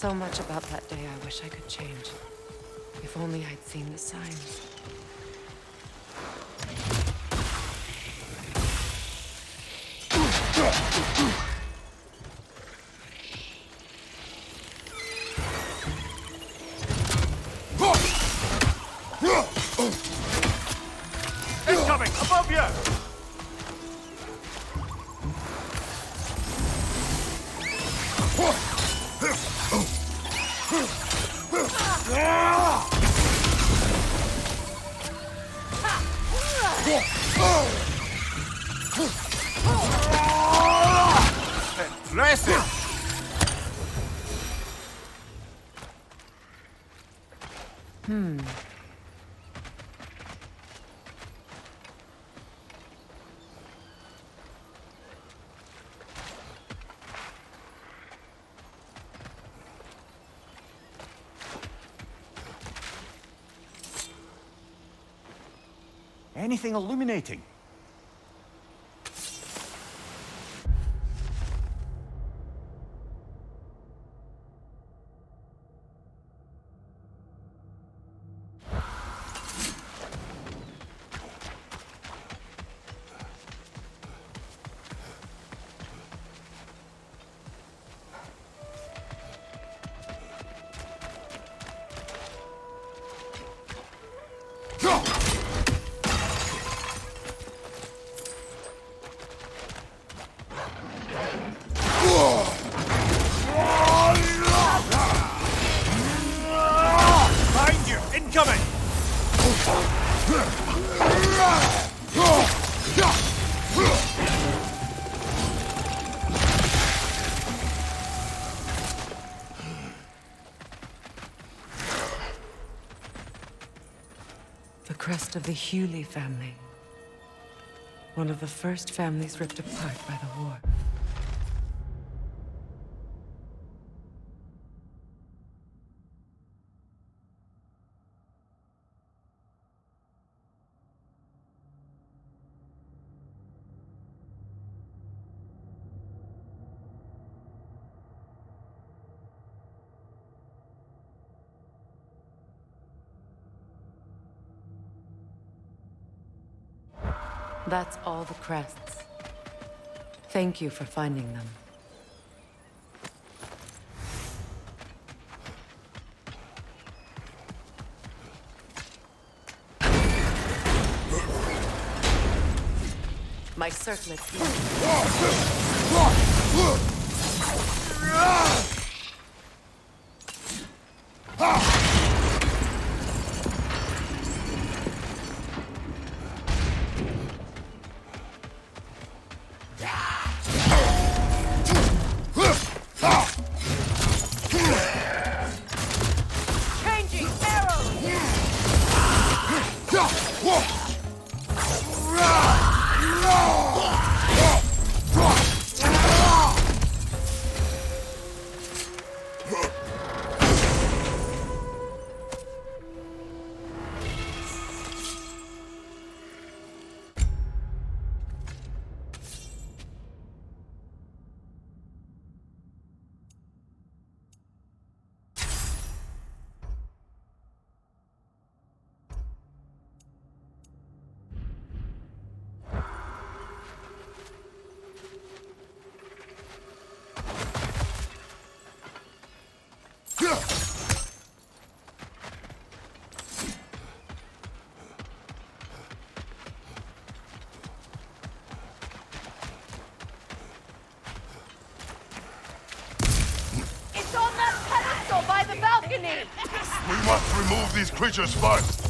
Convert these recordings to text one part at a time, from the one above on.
so much about that day I wish I could change. If only I'd seen the signs. Incoming! Above you! Impressive! Anything illuminating? Behind you! Incoming! The crest of the Hewley family. One of the first families ripped apart by the war. That's all the crests. Thank you for finding them. My circlet's here. Changing arrows! It's on that pedestal by the balcony! We must remove these creatures first.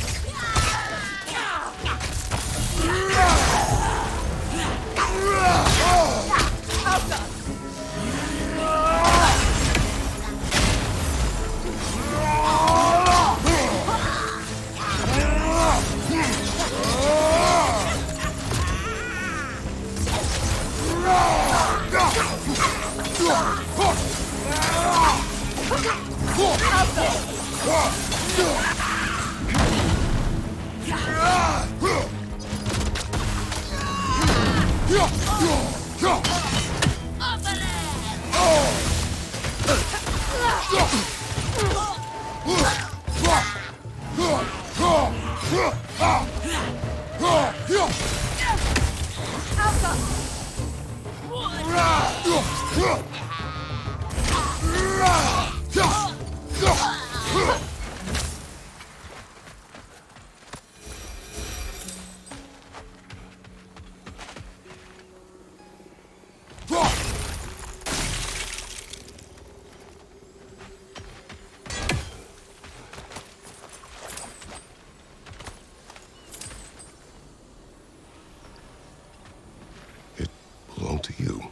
It belonged to you.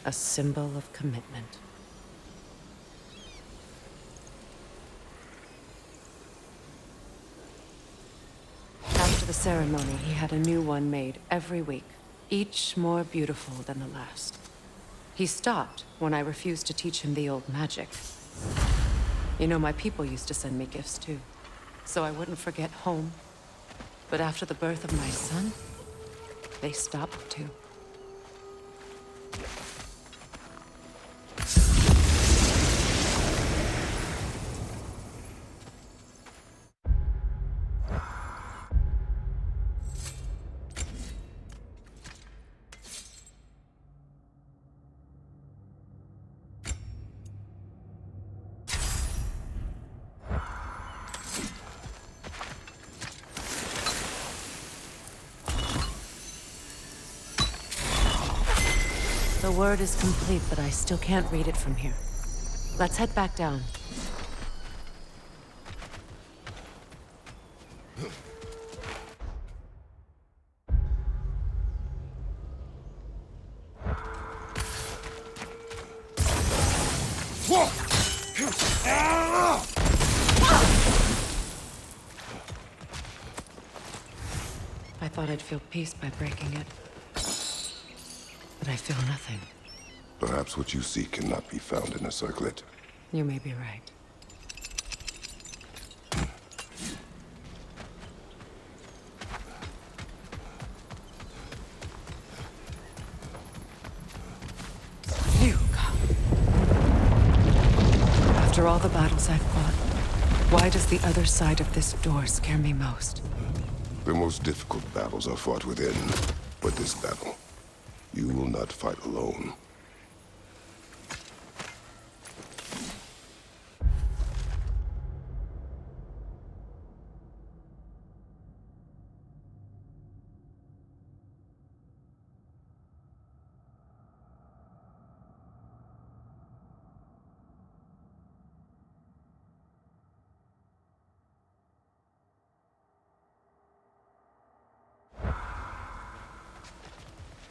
A symbol of commitment. After the ceremony, he had a new one made every week, each more beautiful than the last. He stopped when I refused to teach him the old magic. You know, my people used to send me gifts too, so I wouldn't forget home. But after the birth of my son, they stopped too. The word is complete, but I still can't read it from here. Let's head back down. I thought I'd feel peace by breaking it. But I feel nothing. Perhaps what you seek cannot be found in a circlet. You may be right. Phew. After all the battles I've fought, why does the other side of this door scare me most? The most difficult battles are fought within, but this battle, you will not fight alone.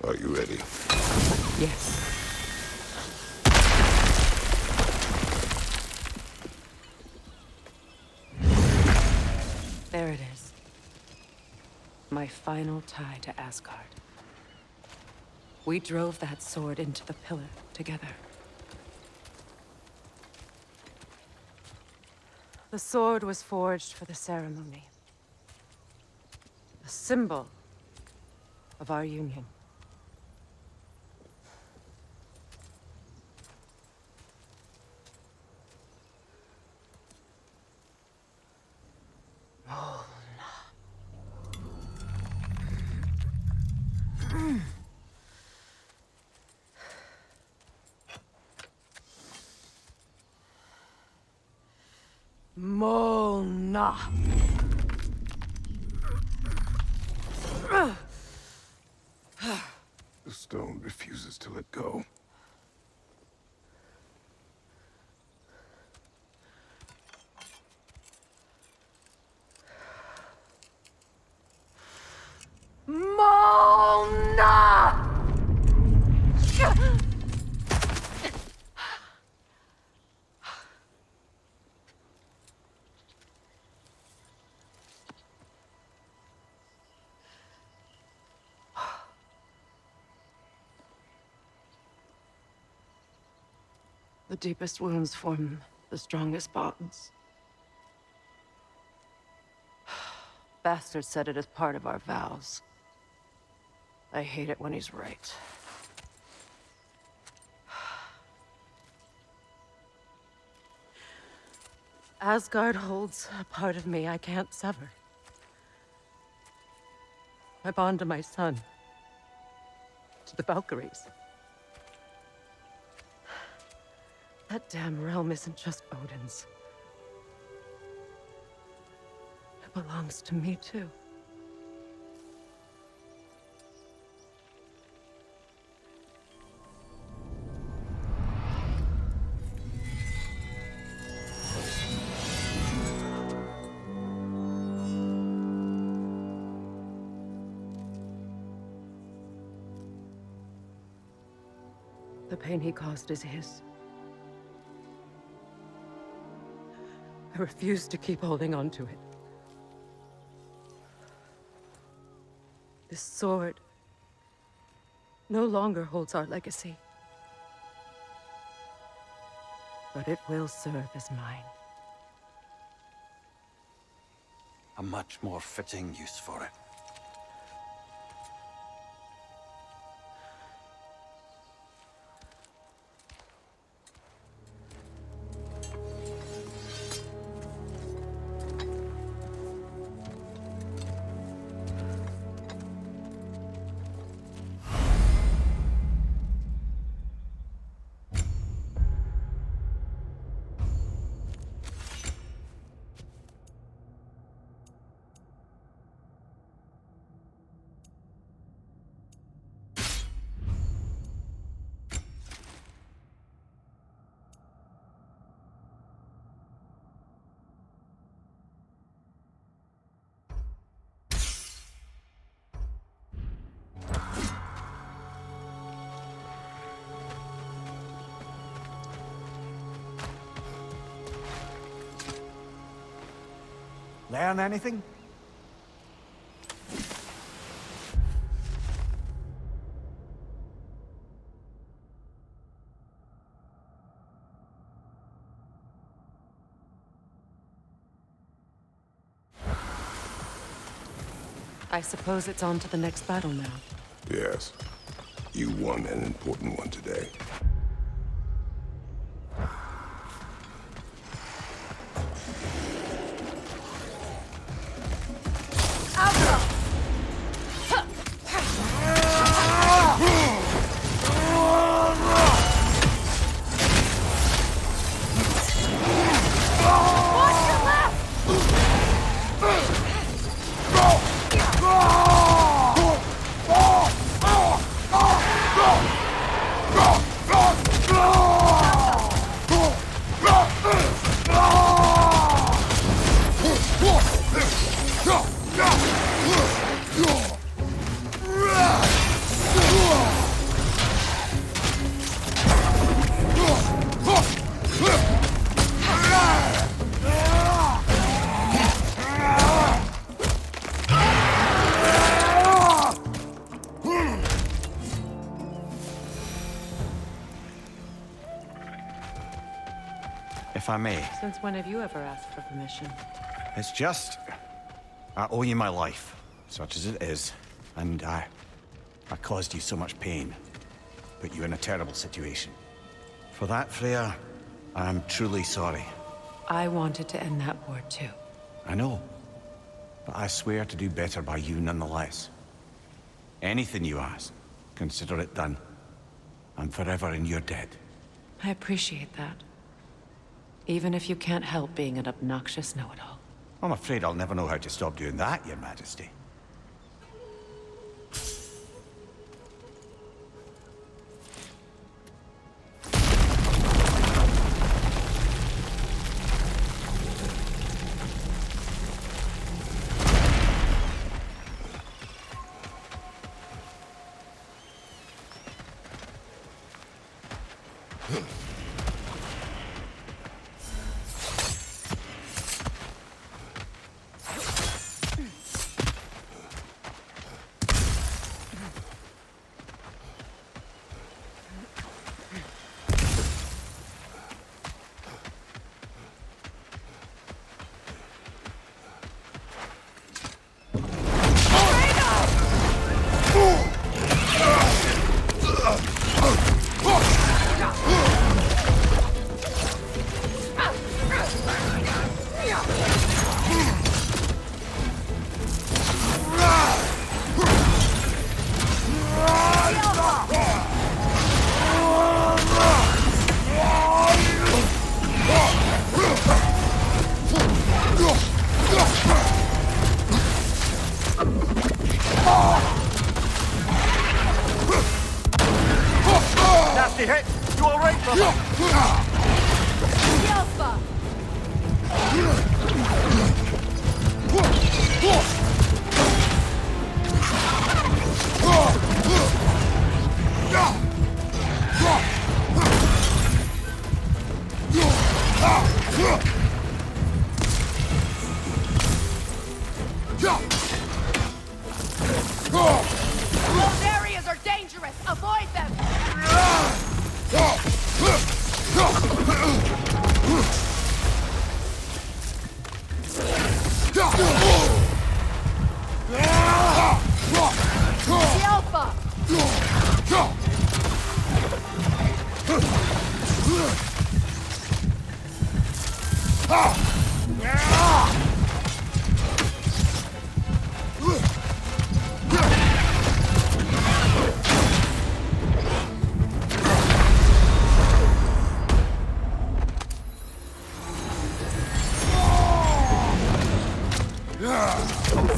Are you ready? Yes. There it is. My final tie to Asgard. We drove that sword into the pillar together. The sword was forged for the ceremony. A symbol of our union. Molna. The stone refuses to let go. Molna! The deepest wounds form the strongest bonds. Bastard said it as part of our vows. I hate it when he's right. Asgard holds a part of me I can't sever. I bond to my son, to the Valkyries. That damn realm isn't just Odin's. It belongs to me, too. The pain he caused is his. I refuse to keep holding on to it. This sword no longer holds our legacy. But it will serve as mine. A much more fitting use for it. Learn anything? I suppose it's on to the next battle now. Yes. You won an important one today. If I may. Since when have you ever asked for permission? It's just... I owe you my life, such as it is. And I caused you so much pain. Put you in a terrible situation. For that, Freya, I'm truly sorry. I wanted to end that war too. I know. But I swear to do better by you nonetheless. Anything you ask, consider it done. I'm forever in your debt. I appreciate that. Even if you can't help being an obnoxious know-it-all. I'm afraid I'll never know how to stop doing that, Your Majesty. Nasty hit! You alright, brother? Yelpa! Those areas are dangerous! Avoid them! Yelpa!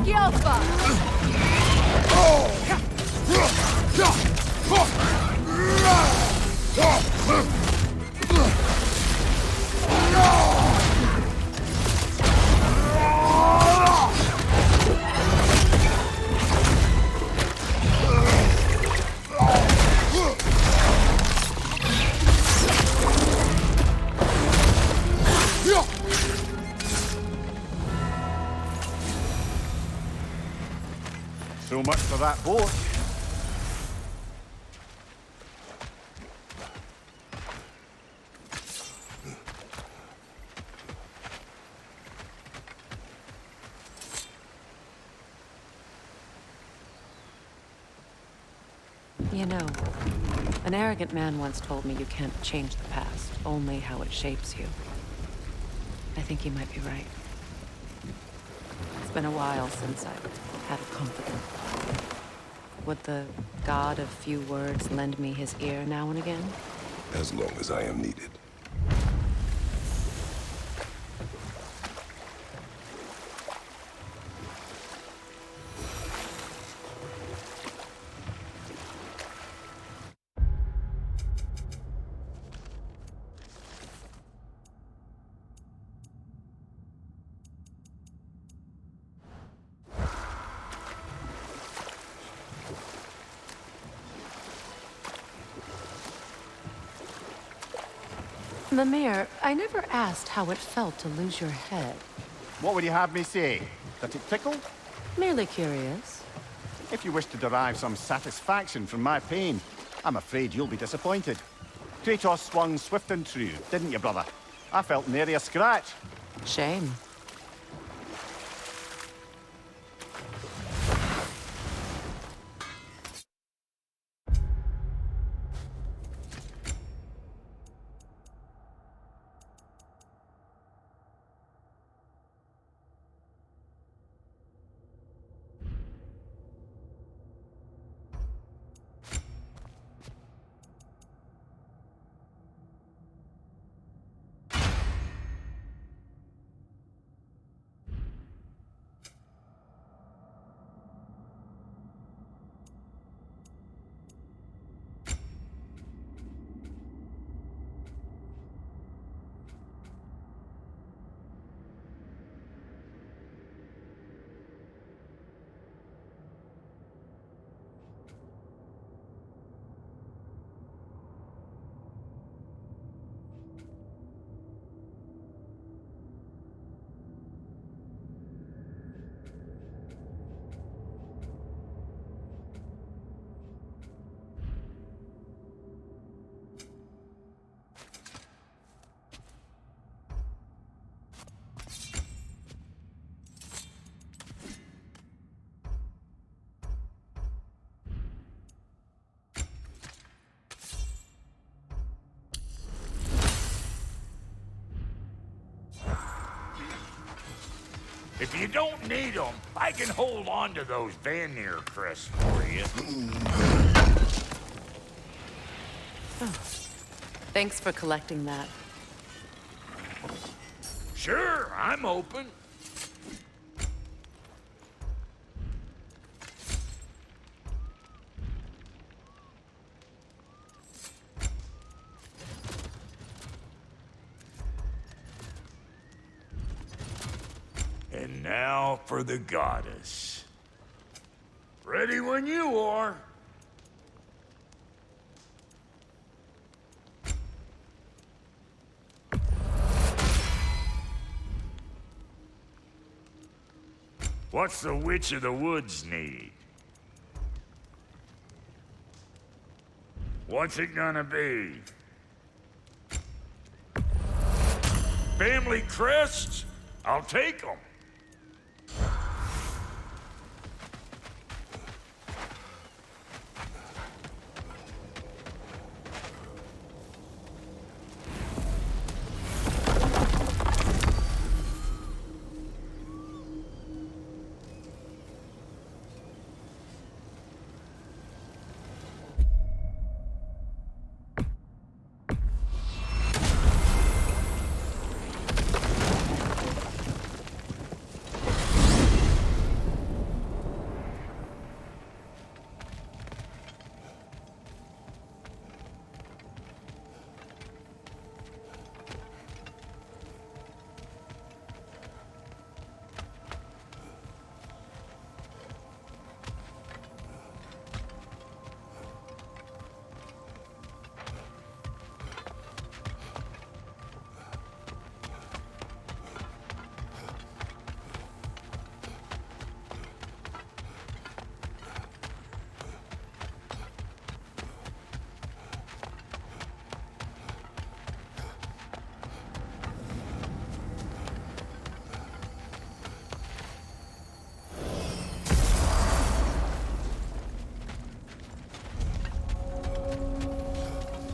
Skjelpa! So much for that boat. You know, an arrogant man once told me you can't change the past, only how it shapes you. I think he might be right. It's been a while since I've had a confidant. Would the god of few words lend me his ear now and again? As long as I am needed. The mayor, I never asked how it felt to lose your head. What would you have me say? That it tickled? Merely curious. If you wish to derive some satisfaction from my pain, I'm afraid you'll be disappointed. Kratos swung swift and true, didn't you, brother? I felt nary a scratch. Shame. If you don't need them, I can hold on to those Vanir crests for you. Thanks for collecting that. Sure, I'm open. And now for the goddess. Ready when you are. What's the Witch of the Woods need? What's it gonna be? Family crests? I'll take them.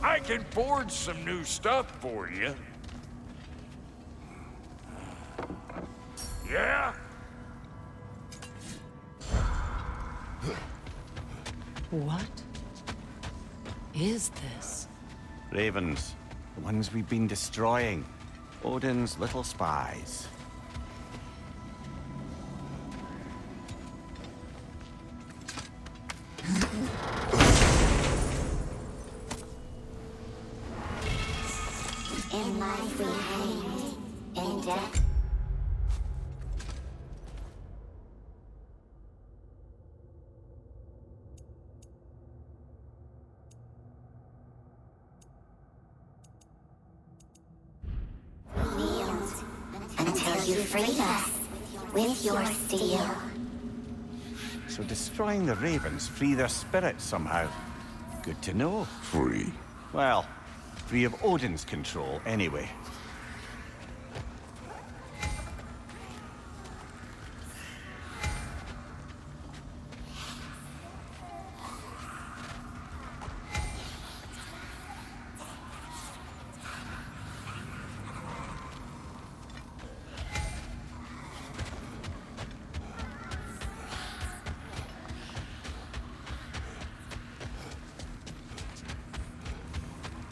I can forge some new stuff for you. Yeah? What is this? Ravens. The ones we've been destroying. Odin's little spies. In life we hate, in death. We kneeled until you freed us with your steel. So destroying the ravens free their spirits somehow. Good to know. Free. Well, free of Odin's control, anyway.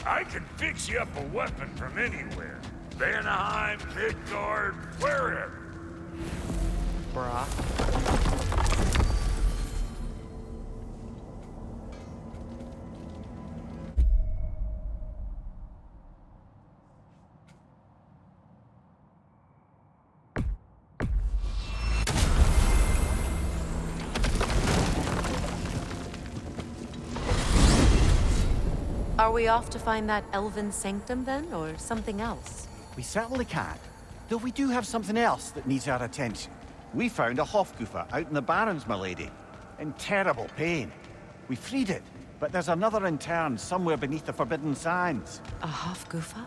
I can fix you up a weapon from anywhere. Vanaheim, Midgard, wherever. Brah. Are we off to find that elven sanctum then, or something else? We certainly can. Though we do have something else that needs our attention. We found a Hofgufa out in the Barrens, milady. In terrible pain. We freed it, but there's another intern somewhere beneath the Forbidden Sands. A Hofgufa?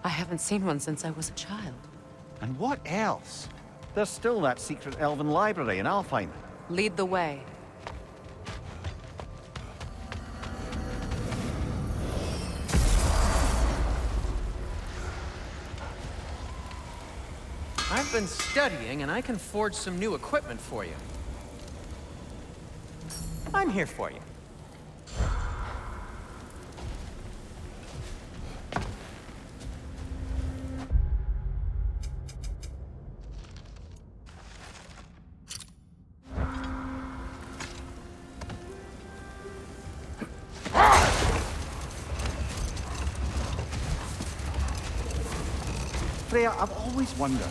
I haven't seen one since I was a child. And what else? There's still that secret elven library in Alfheim. Lead the way. I've been studying, and I can forge some new equipment for you. I'm here for you. Freya, I've always wondered,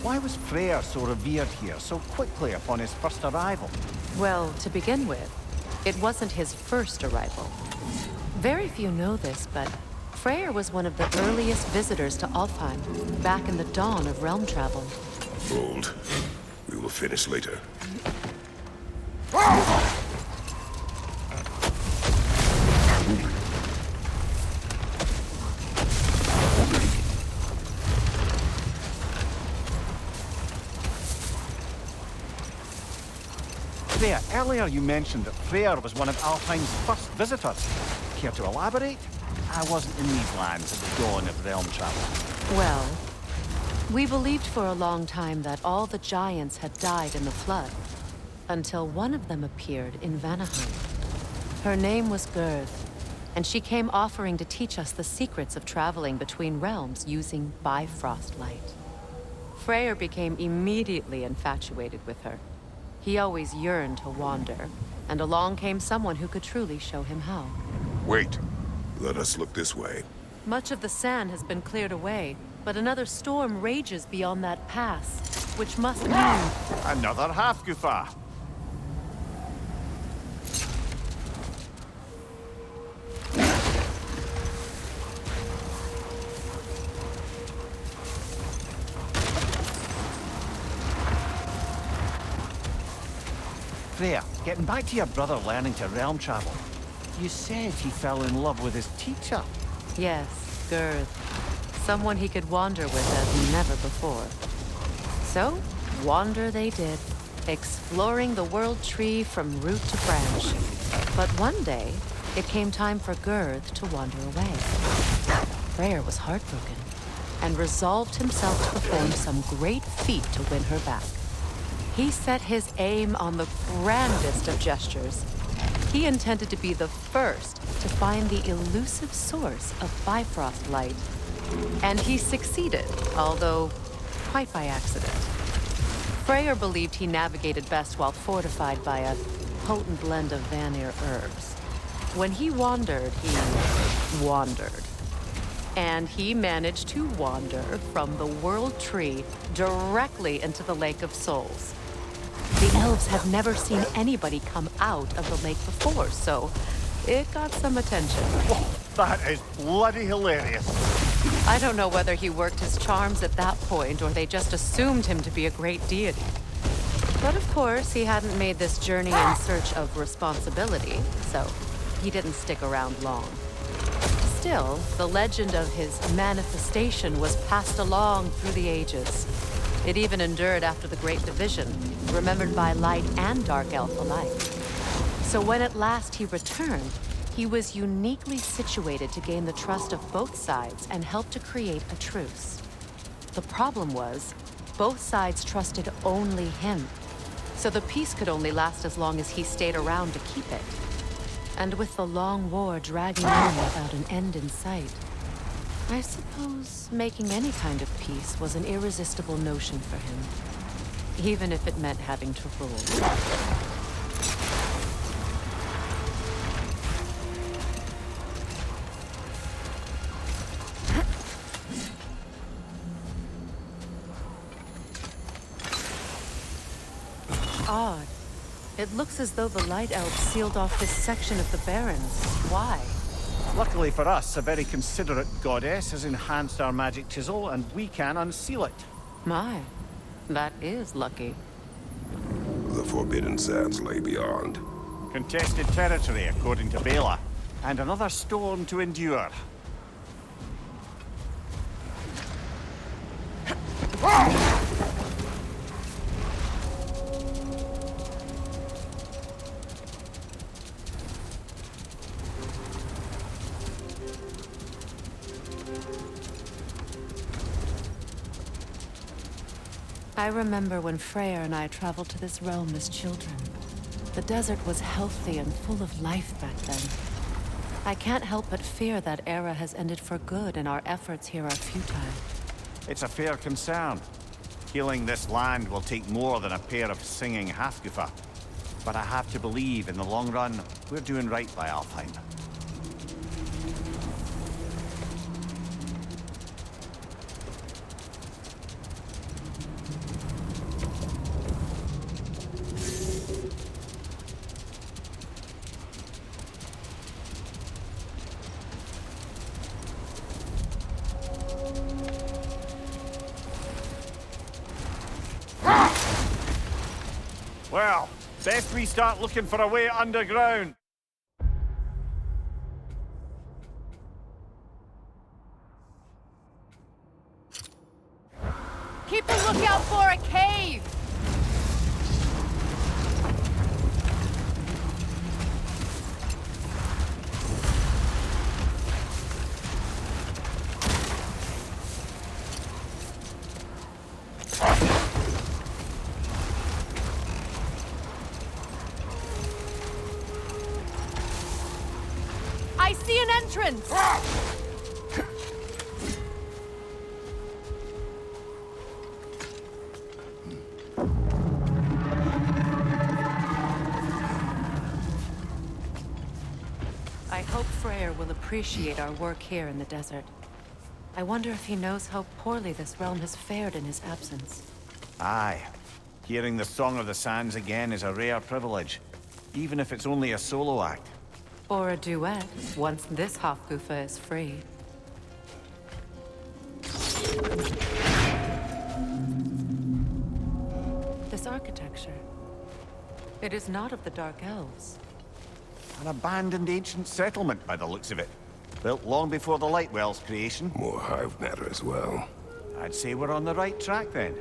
Why was Freyr so revered here so quickly upon his first arrival? Well, to begin with, it wasn't his first arrival. Very few know this, but Freyr was one of the earliest visitors to Alfheim, back in the dawn of realm travel. Hold. We will finish later. Freyr, earlier you mentioned that Freyr was one of Alfheim's first visitors. Care to elaborate? I wasn't in these lands at the dawn of realm travel. Well, we believed for a long time that all the giants had died in the flood, until one of them appeared in Vanaheim. Her name was Gerd, and she came offering to teach us the secrets of traveling between realms using Bifrost light. Freyr became immediately infatuated with her. He always yearned to wander, and along came someone who could truly show him how. Wait. Let us look this way. Much of the sand has been cleared away, but another storm rages beyond that pass, which must mean... Another Hafgufa! Freya, getting back to your brother learning to realm travel. You said he fell in love with his teacher. Yes, Gerd. Someone he could wander with as never before. So, wander they did, exploring the world tree from root to branch. But one day, it came time for Gerd to wander away. Freyr was heartbroken, and resolved himself to perform some great feat to win her back. He set his aim on the grandest of gestures. He intended to be the first to find the elusive source of Bifrost light. And he succeeded, although quite by accident. Freyr believed he navigated best while fortified by a potent blend of Vanir herbs. When he wandered, he wandered. And he managed to wander from the World Tree directly into the Lake of Souls. The elves have never seen anybody come out of the lake before, so it got some attention. Oh, that is bloody hilarious. I don't know whether he worked his charms at that point or they just assumed him to be a great deity. But of course, he hadn't made this journey in search of responsibility, so he didn't stick around long. Still, the legend of his manifestation was passed along through the ages. It even endured after the Great Division, remembered by Light and Dark Elf alike. So when at last he returned, he was uniquely situated to gain the trust of both sides and help to create a truce. The problem was, both sides trusted only him, so the peace could only last as long as he stayed around to keep it. And with the long war dragging on without an end in sight, I suppose making any kind of peace was an irresistible notion for him, even if it meant having to rule. Odd. It looks as though the Light Elves sealed off this section of the Barrens. Why? Luckily for us, a very considerate goddess has enhanced our magic chisel, and we can unseal it. My, that is lucky. The Forbidden Sands lay beyond. Contested territory, according to Bela. And another storm to endure. I remember when Freyr and I traveled to this realm as children. The desert was healthy and full of life back then. I can't help but fear that era has ended for good and our efforts here are futile. It's a fair concern. Healing this land will take more than a pair of singing Hafgufa. But I have to believe, in the long run, we're doing right by Alfheim. Well, best we start looking for a way underground. Keep a lookout for a cave! I see an entrance! I hope Freyr will appreciate our work here in the desert. I wonder if he knows how poorly this realm has fared in his absence. Aye. Hearing the Song of the Sands again is a rare privilege, even if it's only a solo act. Or a duet, once this Hofgufa is free. This architecture. It is not of the Dark Elves. An abandoned ancient settlement by the looks of it. Built long before the Lightwell's creation. More hive matter as well. I'd say we're on the right track then.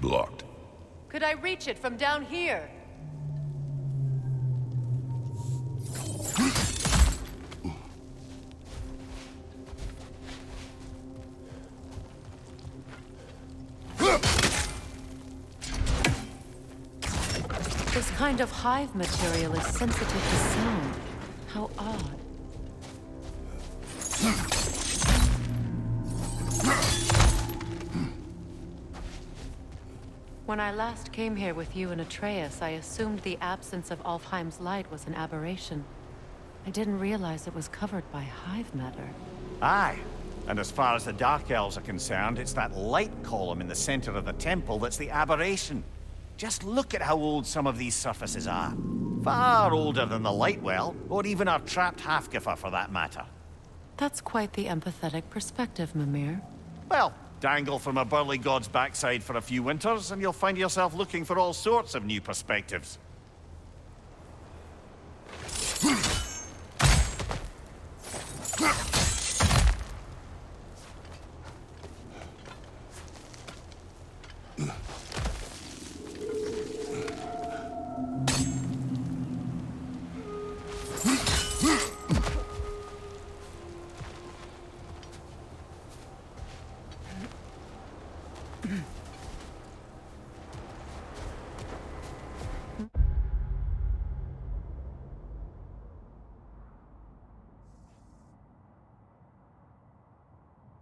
Blocked. Could I reach it from down here? This kind of hive material is sensitive to sound. How odd. When I last came here with you and Atreus, I assumed the absence of Alfheim's light was an aberration. I didn't realize it was covered by hive matter. Aye. And as far as the Dark Elves are concerned, it's that light column in the center of the temple that's the aberration. Just look at how old some of these surfaces are. Far older than the Lightwell, or even our trapped Hafgifa for that matter. That's quite the empathetic perspective, Mimir. Well, dangle from a burly god's backside for a few winters, and you'll find yourself looking for all sorts of new perspectives.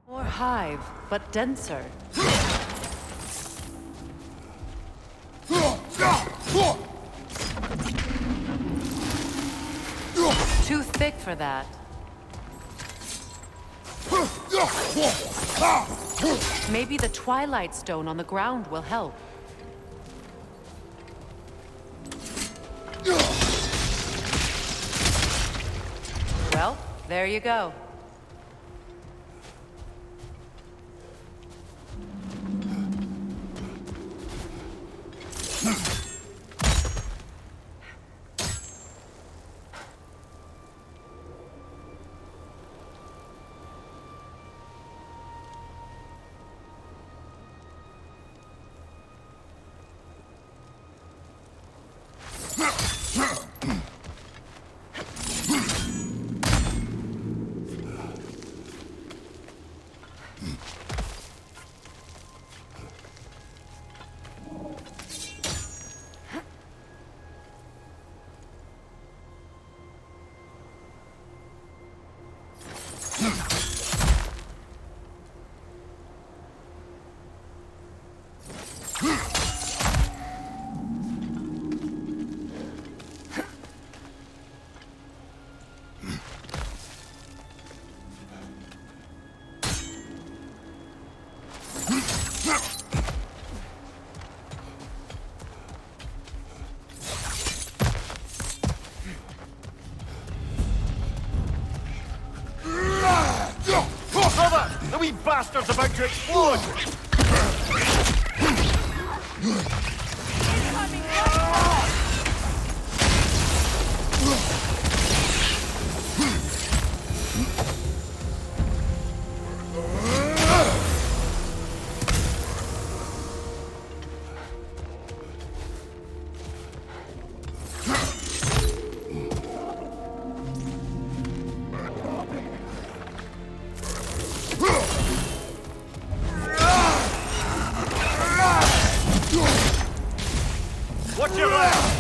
More hive, but denser. Too thick for that. Maybe the Twilight Stone on the ground will help. Well, there you go. wee bastard's about to explode! Watch your left!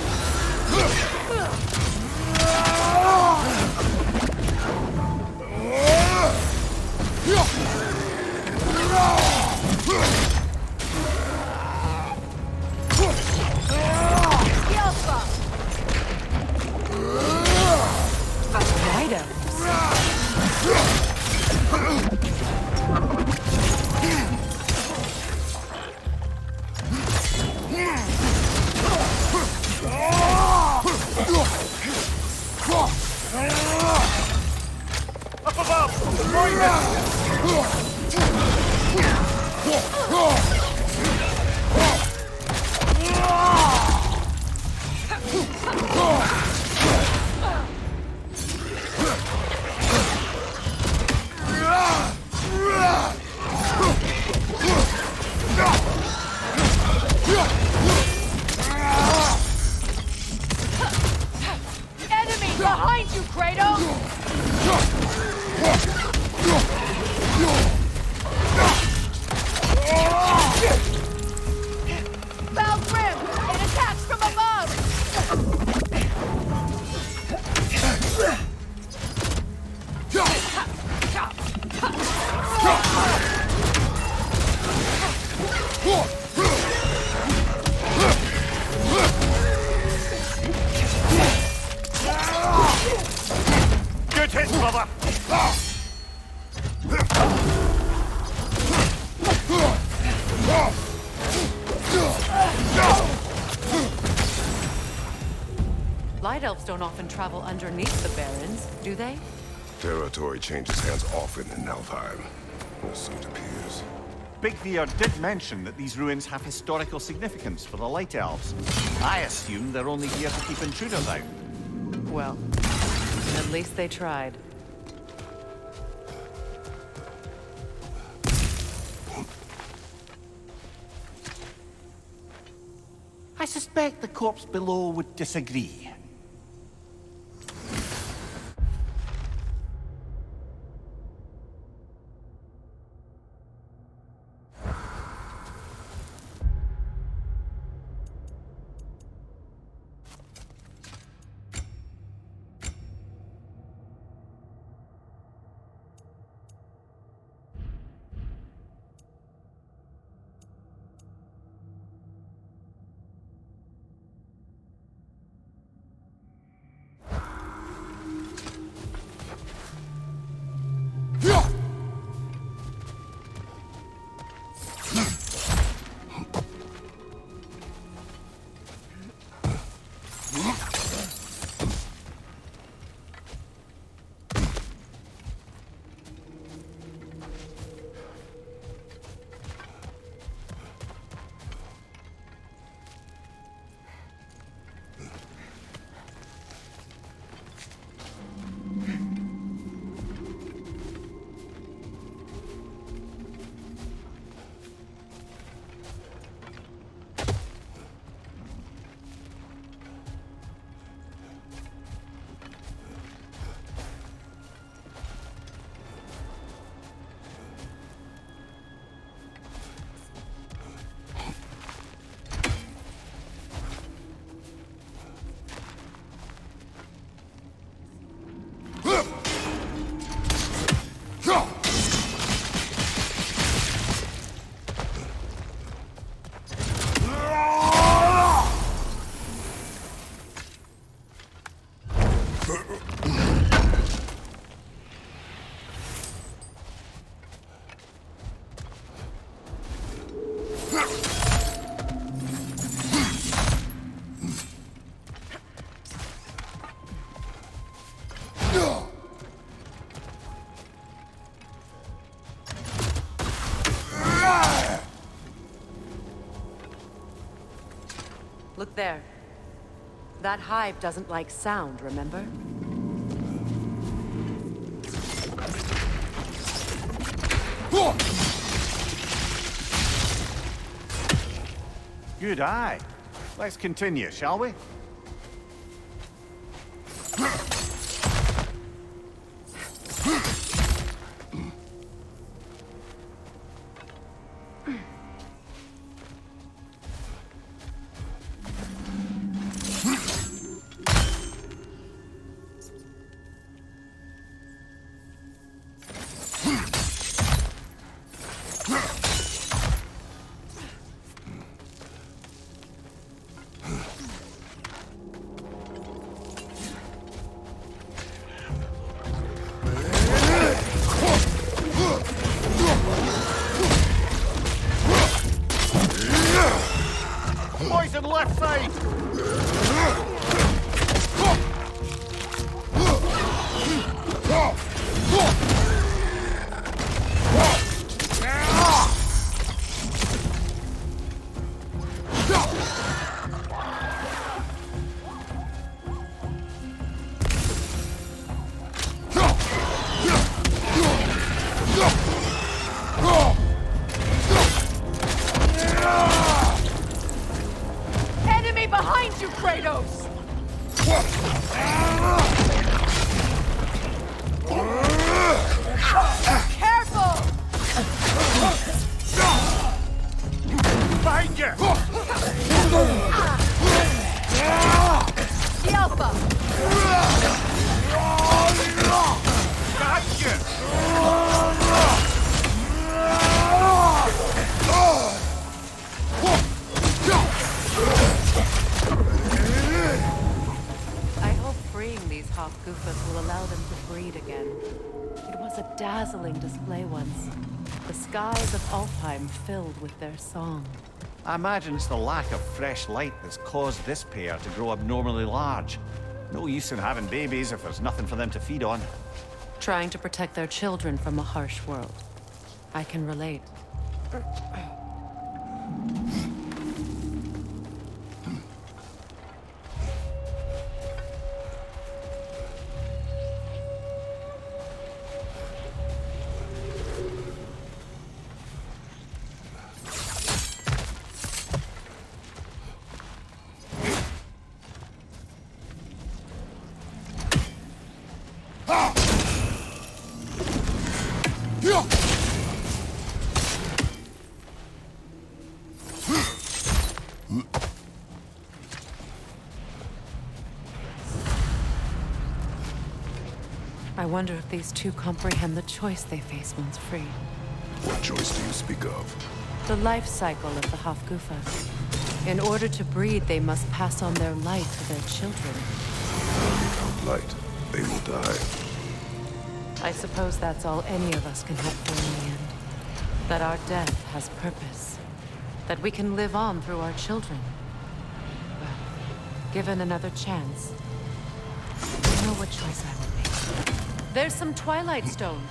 Up above! Right there! Enemy behind you, Kratos! Valgrim! It attacks from above! Good hit, brother! Light elves don't often travel underneath the barrens, do they? Territory changes hands often in Alfheim, or so it appears. Big Veer did mention that these ruins have historical significance for the Light Elves. I assume they're only here to keep intruders out. Well, at least they tried. I suspect the corpse below would disagree. Look there. That hive doesn't like sound, remember? Good eye. Let's continue, shall we? Poison left side! Enemy behind you, Kratos! Careful! Behind you! The Alpha! Behind you! I hope freeing these Hofgufas will allow them to breed again. It was a dazzling display once. The skies of Alfheim filled with their song. I imagine it's the lack of fresh light that's caused this pair to grow abnormally large. No use in having babies if there's nothing for them to feed on. Trying to protect their children from a harsh world. I can relate. I wonder if these two comprehend the choice they face once free. What choice do you speak of? The life cycle of the Hofgufas. In order to breed, they must pass on their light to their children. Without light, they will die. I suppose that's all any of us can hope for in the end. That our death has purpose. That we can live on through our children. Well, given another chance, I know what choice I will make. There's some Twilight Stone.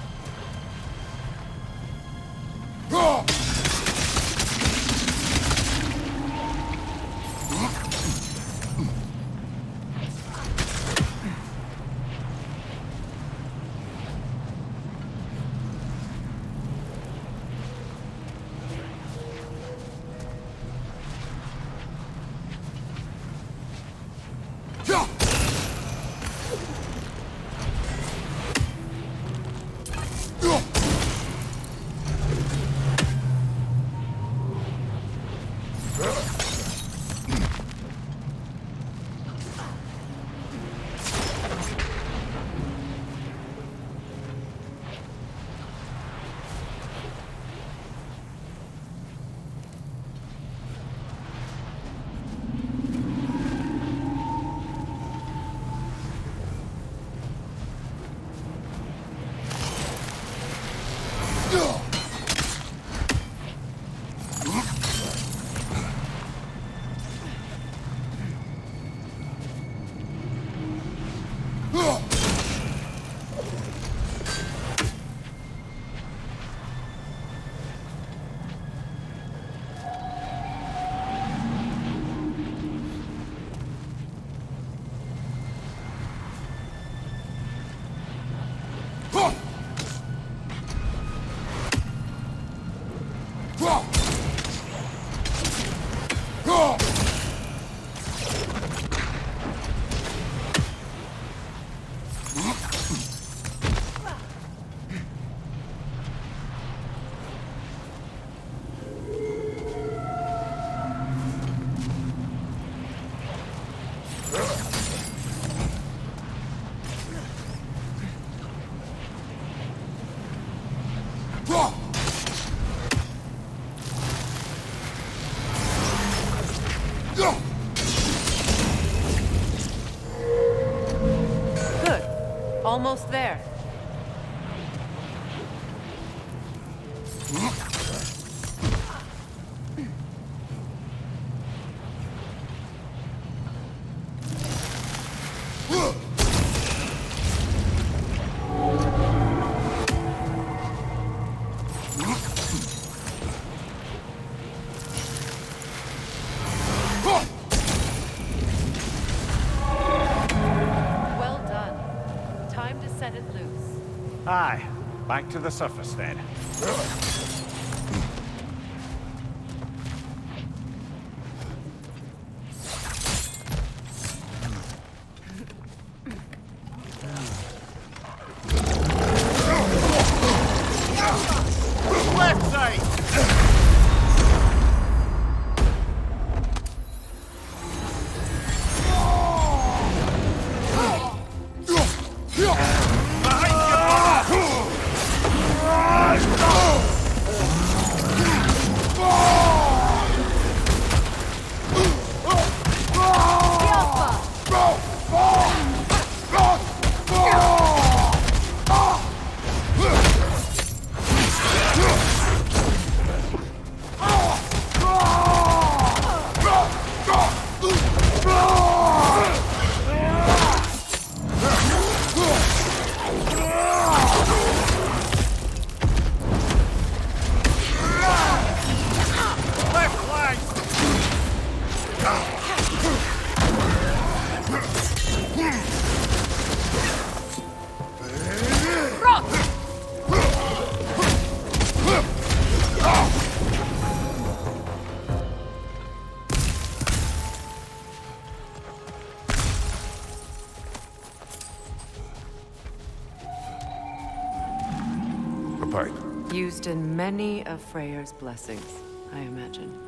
Almost there. Well done. Time to set it loose. Aye, back to the surface then. Left side! A pipe. Used in many of Freyr's blessings, I imagine.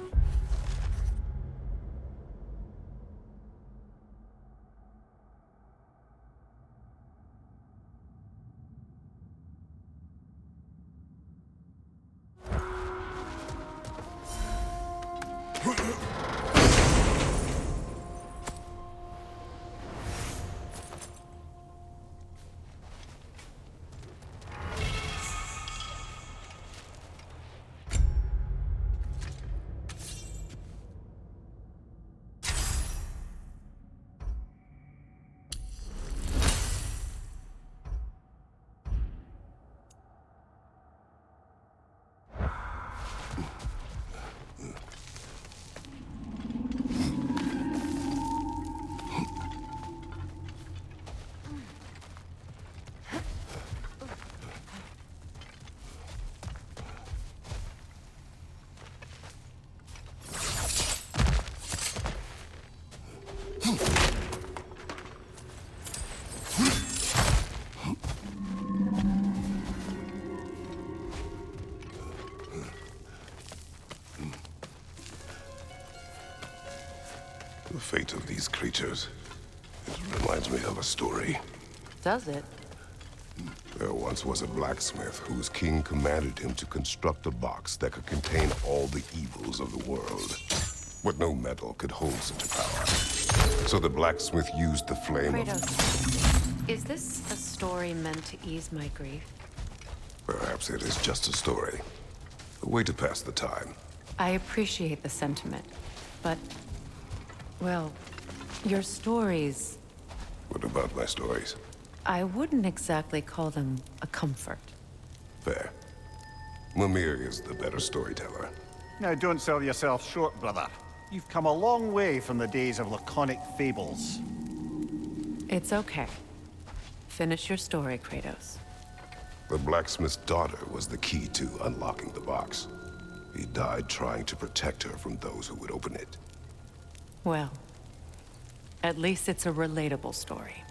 The fate of these creatures, it reminds me of a story. Does it? There once was a blacksmith whose king commanded him to construct a box that could contain all the evils of the world. But no metal could hold such a power. So the blacksmith used the flame of... Kratos, is this a story meant to ease my grief? Perhaps it is just a story. A way to pass the time. I appreciate the sentiment, but... well, your stories... What about my stories? I wouldn't exactly call them a comfort. Fair. Mimir is the better storyteller. Now don't sell yourself short, brother. You've come a long way from the days of laconic fables. It's okay. Finish your story, Kratos. The blacksmith's daughter was the key to unlocking the box. He died trying to protect her from those who would open it. Well, at least it's a relatable story.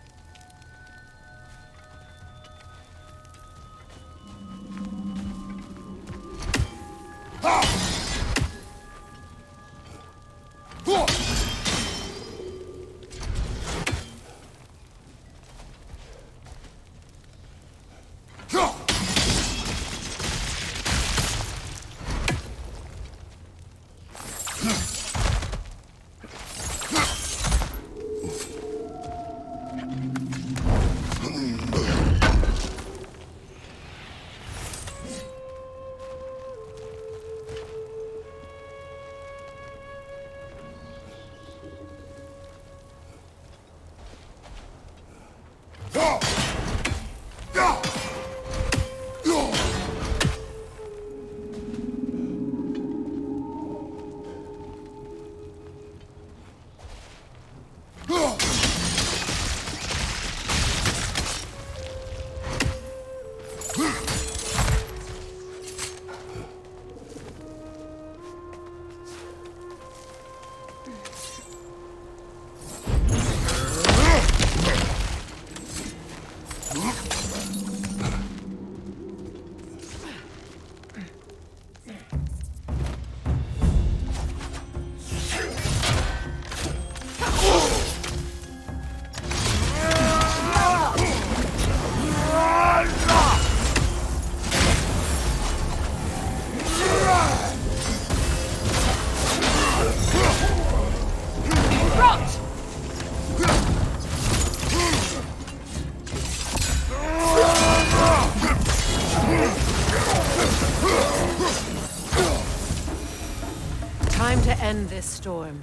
Time to end this storm.